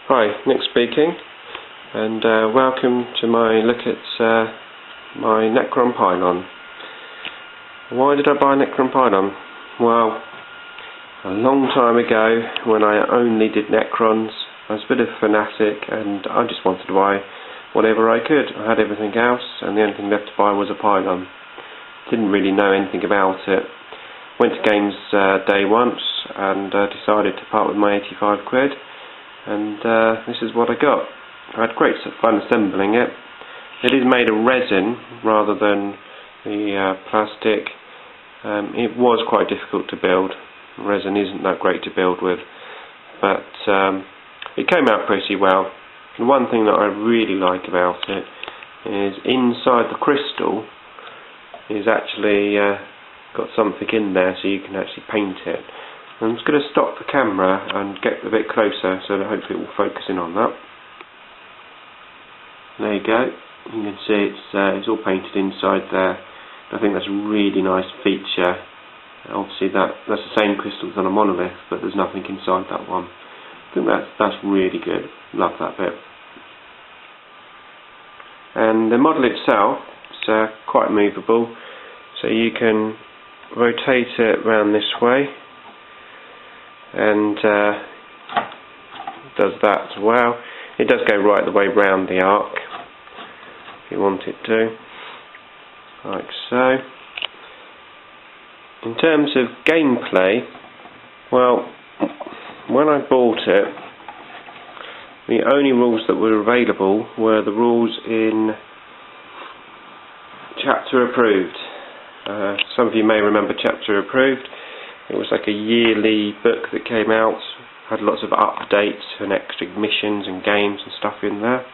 Hi, Nick speaking, and welcome to my look at my Necron Pylon. Why did I buy Necron Pylon? Well, a long time ago when I only did Necrons, I was a bit of a fanatic and I just wanted to buy whatever I could. I had everything else and the only thing left to buy was a Pylon. Didn't really know anything about it. Went to games day once and decided to part with my 85 quid. And this is what I got. I had great fun assembling it. It is made of resin rather than the plastic. It was quite difficult to build. Resin isn't that great to build with, but it came out pretty well. The one thing that I really like about it is inside the crystal is actually got something in there so you can actually paint it. I'm just going to stop the camera and get a bit closer so that hopefully it will focus in on that. There you go. You can see it's all painted inside there. I think that's a really nice feature. Obviously that's the same crystal as on a monolith, but there's nothing inside that one. I think that's really good. Love that bit. And the model itself is quite movable, so you can rotate it around this way. And does that as well. It does go right the way round the arc if you want it to, like so. In terms of gameplay, well, when I bought it, the only rules that were available were the rules in Chapter Approved. Some of you may remember Chapter Approved. It was like a yearly book that came out, had lots of updates and extra missions and games and stuff in there.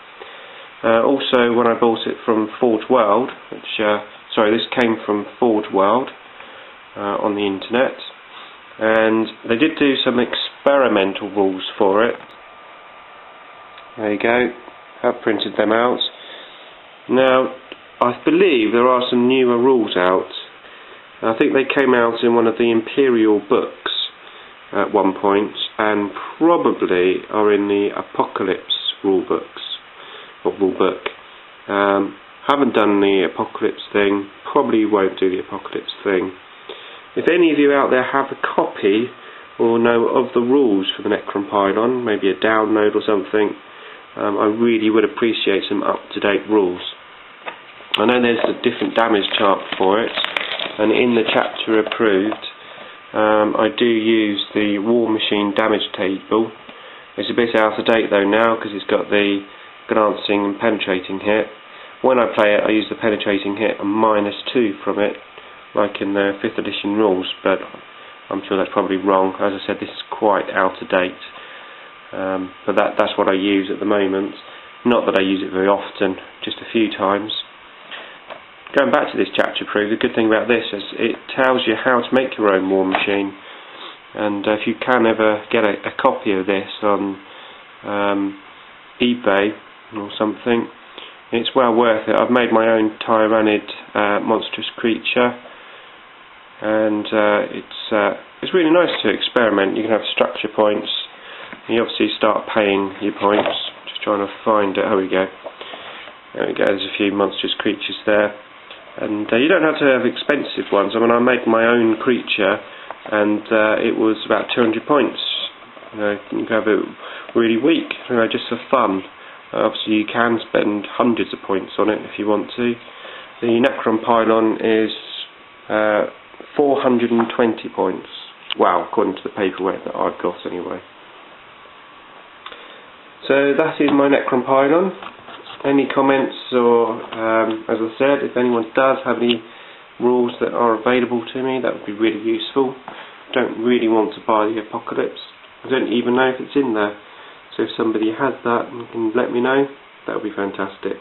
Also, when I bought it from Forge World, this came from Forge World on the internet, and they did do some experimental rules for it. There you go, I've printed them out. Now, I believe there are some newer rules out. I think they came out in one of the Imperial books at one point, and probably are in the Apocalypse rule book. Haven't done the Apocalypse thing, probably won't do the Apocalypse thing. If any of you out there have a copy or know of the rules for the Necron Pylon, maybe a download or something, I really would appreciate some up-to-date rules. I know there's a different damage chart for it, and in the Chapter Approved I do use the War Machine damage table. It's a bit out of date though now because it's got the glancing and penetrating hit. When I play it I use the penetrating hit and -2 from it, like in the 5th edition rules, but I'm sure that's probably wrong. As I said, this is quite out of date, but that's what I use at the moment. Not that I use it very often, just a few times. Going back to this Chapter Approved, the good thing about this is it tells you how to make your own War Machine, and if you can ever get a copy of this on eBay or something, it's well worth it. I've made my own Tyrannid monstrous creature, and it's really nice to experiment. You can have structure points. You obviously start paying your points. Just trying to find it. Oh, we go. There we go. There's a few monstrous creatures there. And you don't have to have expensive ones. I mean, I made my own creature, and it was about 200 points. You can have it really weak, just for fun. Obviously, you can spend hundreds of points on it if you want to. The Necron Pylon is 420 points. Wow, according to the paperwork that I've got, anyway. So that is my Necron Pylon. Any comments, or as I said, if anyone does have any rules that are available to me, that would be really useful. I don't really want to buy the Apocalypse. I don't even know if it's in there. So if somebody has that and can let me know, that would be fantastic.